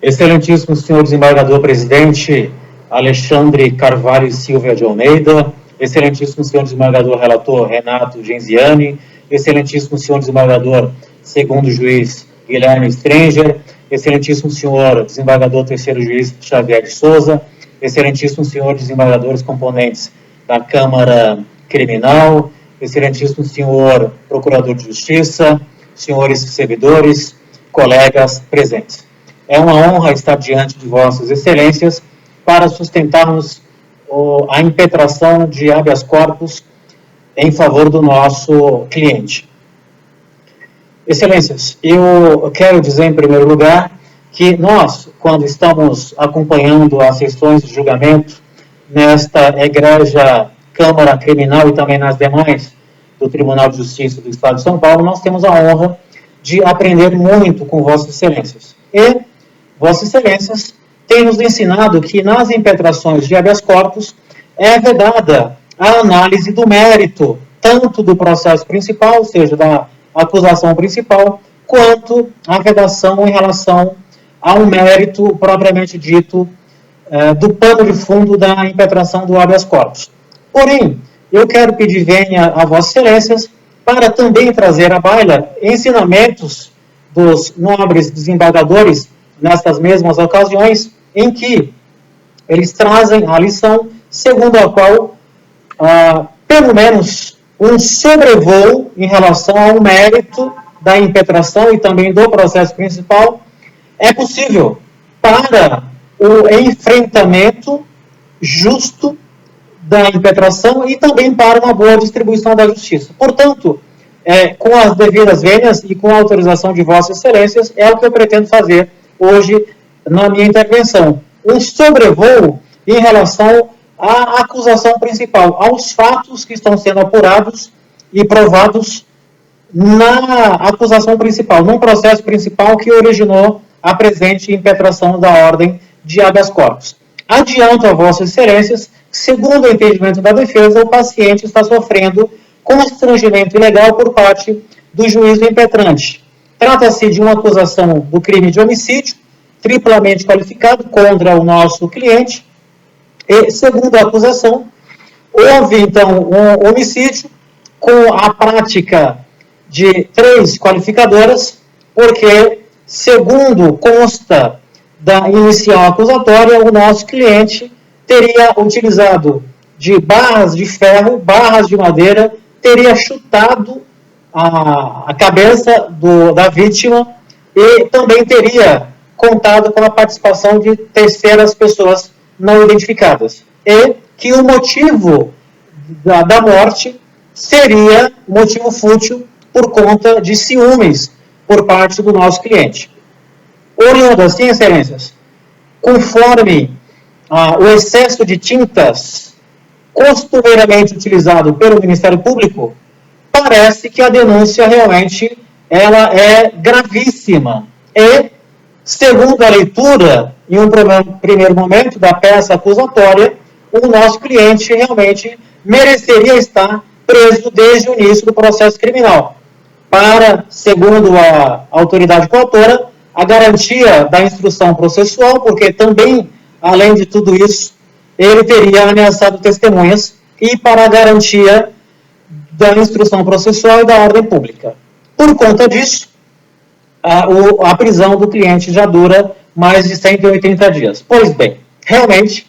Excelentíssimo senhor desembargador-presidente Alexandre Carvalho Silva de Almeida, excelentíssimo senhor desembargador relator Renato Genziani, excelentíssimo senhor desembargador segundo juiz Guilherme Strenger, excelentíssimo senhor desembargador terceiro juiz Xavier de Souza, excelentíssimo senhor desembargadores componentes da Câmara Criminal, excelentíssimo senhor procurador de justiça, senhores servidores, colegas presentes. É uma honra estar diante de vossas excelências para sustentarmos a impetração de habeas corpus em favor do nosso cliente. Excelências, eu quero dizer em primeiro lugar que nós, quando estamos acompanhando as sessões de julgamento nesta egrégia Câmara Criminal e também nas demais do Tribunal de Justiça do Estado de São Paulo, nós temos a honra de aprender muito com vossas excelências. E vossas excelências têm nos ensinado que nas impetrações de habeas corpus é vedada a análise do mérito, tanto do processo principal, ou seja, da acusação principal, quanto a vedação em relação ao mérito propriamente dito do pano de fundo da impetração do habeas corpus. Porém, eu quero pedir vênia a vossas excelências para também trazer à baila ensinamentos dos nobres desembargadores nessas mesmas ocasiões, em que eles trazem a lição segundo a qual, pelo menos, um sobrevoo em relação ao mérito da impetração e também do processo principal é possível para o enfrentamento justo da impetração e também para uma boa distribuição da justiça. Portanto, com as devidas vênias e com a autorização de vossas excelências, é o que eu pretendo fazer hoje na minha intervenção. Um sobrevoo em relação à acusação principal, aos fatos que estão sendo apurados e provados na acusação principal, num processo principal que originou a presente impetração da ordem de habeas corpus. Adianto a vossas excelências, segundo o entendimento da defesa, o paciente está sofrendo constrangimento ilegal por parte do juiz do impetrante. Trata-se de uma acusação do crime de homicídio, triplamente qualificado contra o nosso cliente, e, segundo a acusação, houve, então, um homicídio com a prática de 3 qualificadoras, porque, segundo consta da inicial acusatória, o nosso cliente teria utilizado de barras de ferro, barras de madeira, teria chutado a cabeça da vítima e também teria contado com a participação de terceiras pessoas não identificadas. E que o motivo da morte seria motivo fútil por conta de ciúmes por parte do nosso cliente. Oriundo assim, excelências, conforme o excesso de tintas costumeiramente utilizado pelo Ministério Público, parece que a denúncia realmente ela é gravíssima. E, segundo a leitura, em um primeiro momento da peça acusatória, o nosso cliente realmente mereceria estar preso desde o início do processo criminal. Para, segundo a autoridade coautora, a garantia da instrução processual, porque também, além de tudo isso, ele teria ameaçado testemunhas, e para a garantia da instrução processual e da ordem pública. Por conta disso, a prisão do cliente já dura mais de 180 dias. Pois bem, realmente,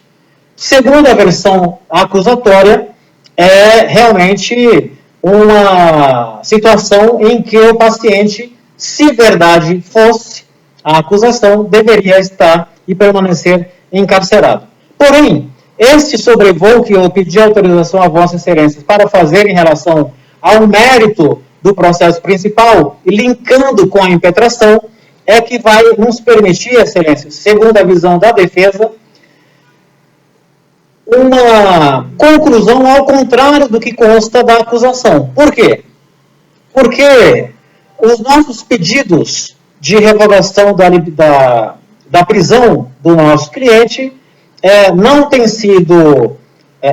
segundo a versão acusatória, é realmente uma situação em que o paciente, se verdade fosse a acusação, deveria estar e permanecer encarcerado. Porém, este sobrevoo que eu pedi autorização a vossas excelências para fazer em relação ao mérito do processo principal, e linkando com a impetração, é que vai nos permitir, excelências, segundo a visão da defesa, uma conclusão ao contrário do que consta da acusação. Por quê? Porque os nossos pedidos de revogação da prisão do nosso cliente não têm sido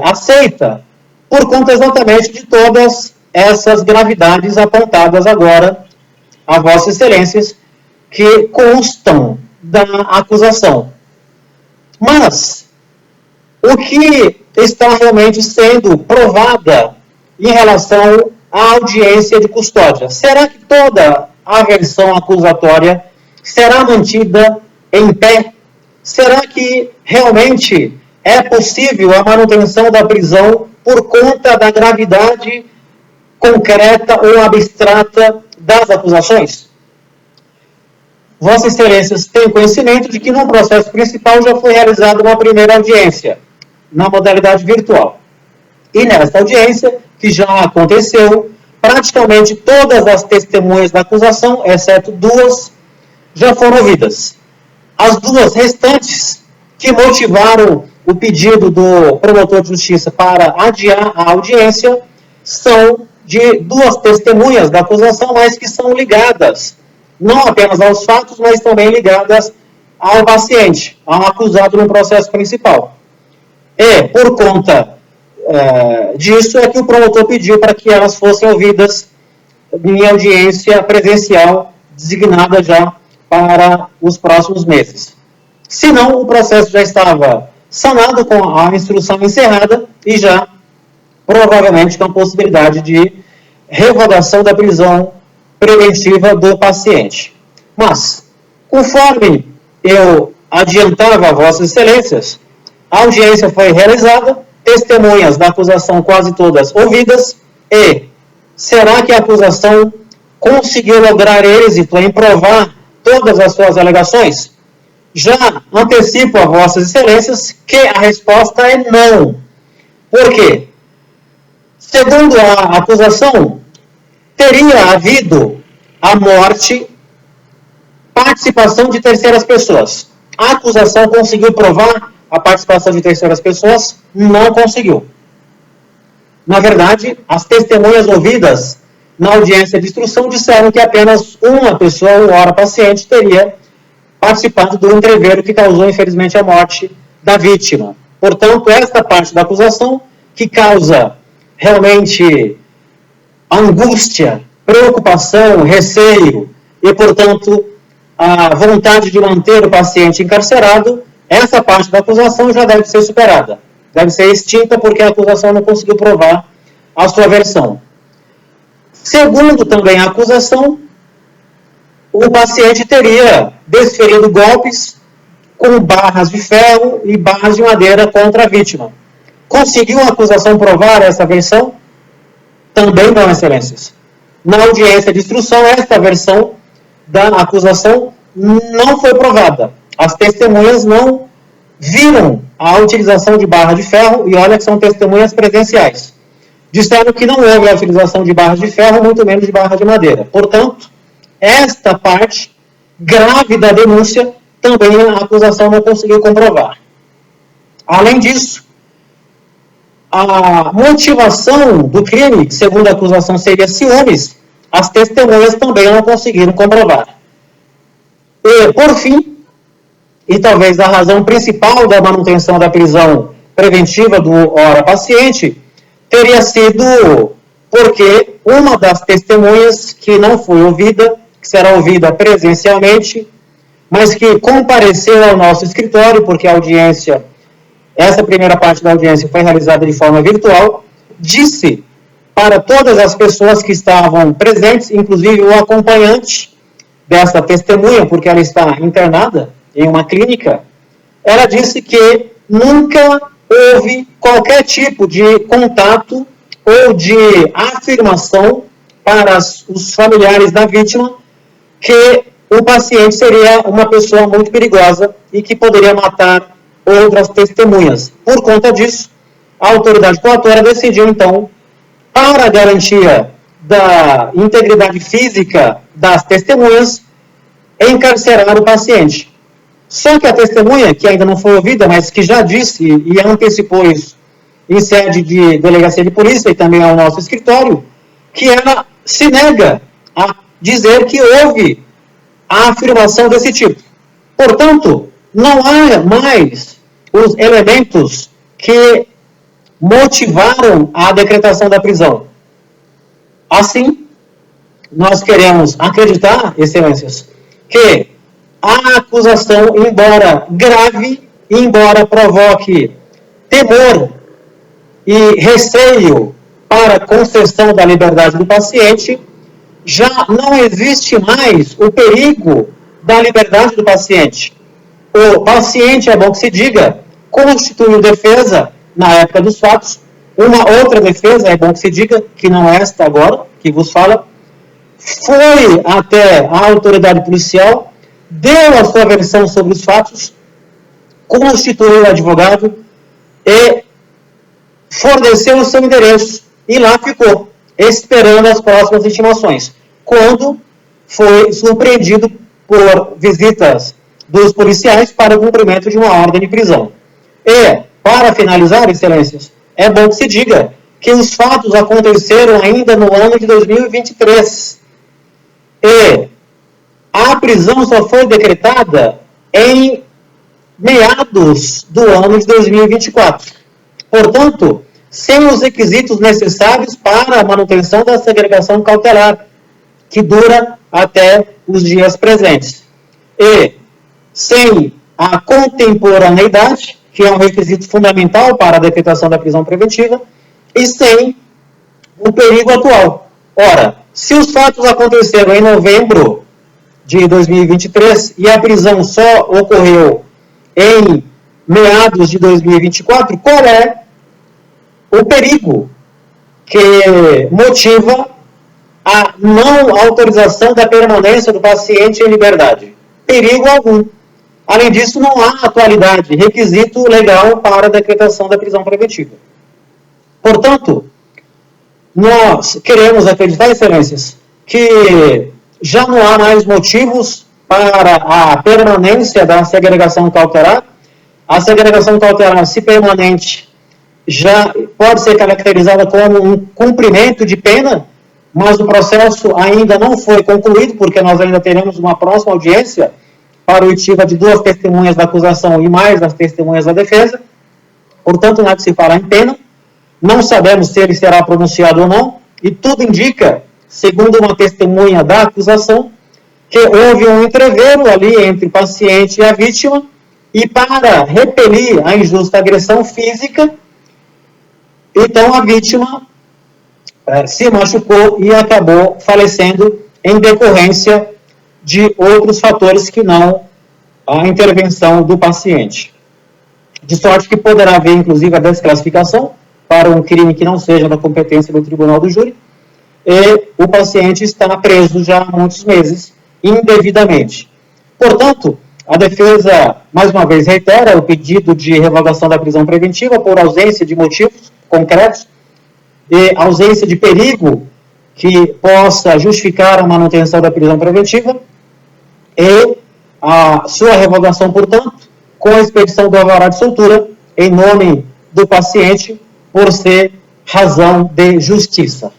aceita por conta exatamente de todas essas gravidades apontadas agora a vossas excelências, que constam da acusação. Mas o que está realmente sendo provada em relação à audiência de custódia? Será que toda a versão acusatória será mantida em pé? Será que realmente é possível a manutenção da prisão por conta da gravidade concreta ou abstrata das acusações? Vossas Excelências têm conhecimento de que no processo principal já foi realizada uma primeira audiência, na modalidade virtual. E nesta audiência, que já aconteceu, praticamente todas as testemunhas da acusação, exceto duas, já foram ouvidas. As duas restantes, que motivaram o pedido do promotor de justiça para adiar a audiência, são de duas testemunhas da acusação, mas que são ligadas, não apenas aos fatos, mas também ligadas ao paciente, ao acusado no processo principal. E, por conta disso, é que o promotor pediu para que elas fossem ouvidas em audiência presencial, designada já para os próximos meses. Senão, o processo já estava sanado com a instrução encerrada e já, provavelmente, com a possibilidade de revogação da prisão preventiva do paciente. Mas, conforme eu adiantava a Vossas Excelências, a audiência foi realizada, testemunhas da acusação quase todas ouvidas, e será que a acusação conseguiu lograr êxito em provar todas as suas alegações? Já antecipo a Vossas Excelências que a resposta é não. Por quê? Segundo a acusação, teria havido a morte, participação de terceiras pessoas. A acusação conseguiu provar a participação de terceiras pessoas? Não conseguiu. Na verdade, as testemunhas ouvidas na audiência de instrução disseram que apenas uma pessoa, o hora paciente, teria participado do entreveiro que causou, infelizmente, a morte da vítima. Portanto, esta parte da acusação, que causa realmente angústia, preocupação, receio e, portanto, a vontade de manter o paciente encarcerado, essa parte da acusação já deve ser superada. Deve ser extinta porque a acusação não conseguiu provar a sua versão. Segundo também a acusação, o paciente teria desferido golpes com barras de ferro e barras de madeira contra a vítima. Conseguiu a acusação provar essa versão? Também não, Excelências. Na audiência de instrução, esta versão da acusação não foi provada. As testemunhas não viram a utilização de barra de ferro, e olha que são testemunhas presenciais. Disseram que não houve a utilização de barras de ferro, muito menos de barra de madeira. Portanto, esta parte grave da denúncia também a acusação não conseguiu comprovar. Além disso, a motivação do crime, segundo a acusação, seria ciúmes, as testemunhas também não conseguiram comprovar. E, por fim, e talvez a razão principal da manutenção da prisão preventiva do hora paciente, teria sido porque uma das testemunhas que não foi ouvida, que será ouvida presencialmente, mas que compareceu ao nosso escritório, porque a audiência, essa primeira parte da audiência foi realizada de forma virtual, disse para todas as pessoas que estavam presentes, inclusive o acompanhante dessa testemunha, porque ela está internada em uma clínica, ela disse que nunca houve qualquer tipo de contato ou de afirmação para os familiares da vítima que o paciente seria uma pessoa muito perigosa e que poderia matar outras testemunhas. Por conta disso, a autoridade coatora decidiu, então, para a garantia da integridade física das testemunhas, encarcerar o paciente. Só que a testemunha, que ainda não foi ouvida, mas que já disse e antecipou isso em sede de delegacia de polícia e também ao nosso escritório, que ela se nega a dizer que houve a afirmação desse tipo. Portanto, não há mais os elementos que motivaram a decretação da prisão. Assim, nós queremos acreditar, Excelências, que a acusação, embora grave, embora provoque temor e receio para a concessão da liberdade do paciente, já não existe mais o perigo da liberdade do paciente. O paciente, é bom que se diga, constituiu defesa na época dos fatos. Uma outra defesa, é bom que se diga, que não é esta agora, que vos fala, foi até a autoridade policial, deu a sua versão sobre os fatos, constituiu o advogado e forneceu o seu endereço e lá ficou, esperando as próximas intimações, quando foi surpreendido por visitas dos policiais para o cumprimento de uma ordem de prisão. E, para finalizar, excelências, é bom que se diga que os fatos aconteceram ainda no ano de 2023. E a prisão só foi decretada em meados do ano de 2024. Portanto, sem os requisitos necessários para a manutenção da segregação cautelar, que dura até os dias presentes. E sem a contemporaneidade, que é um requisito fundamental para a decretação da prisão preventiva, e sem o perigo atual. Ora, se os fatos aconteceram em novembro de 2023 e a prisão só ocorreu em meados de 2024, qual é o perigo que motiva a não autorização da permanência do paciente em liberdade? Perigo algum. Além disso, não há atualidade, requisito legal para a decretação da prisão preventiva. Portanto, nós queremos acreditar, excelências, que já não há mais motivos para a permanência da segregação cautelar. A segregação cautelar, se permanente, já pode ser caracterizada como um cumprimento de pena, mas o processo ainda não foi concluído, porque nós ainda teremos uma próxima audiência para oitiva de 2 testemunhas da acusação e mais as testemunhas da defesa. Portanto, não é que se fala em pena. Não sabemos se ele será pronunciado ou não, e tudo indica, segundo uma testemunha da acusação, que houve um entreveiro ali entre o paciente e a vítima, e para repelir a injusta agressão física, então a vítima se machucou e acabou falecendo em decorrência de outros fatores que não a intervenção do paciente. De sorte que poderá haver, inclusive, a desclassificação para um crime que não seja da competência do tribunal do júri, e o paciente está preso já há muitos meses, indevidamente. Portanto, a defesa, mais uma vez, reitera o pedido de revogação da prisão preventiva por ausência de motivos concretos e ausência de perigo que possa justificar a manutenção da prisão preventiva, e a sua revogação, portanto, com a expedição do alvará de soltura em nome do paciente, por ser razão de justiça.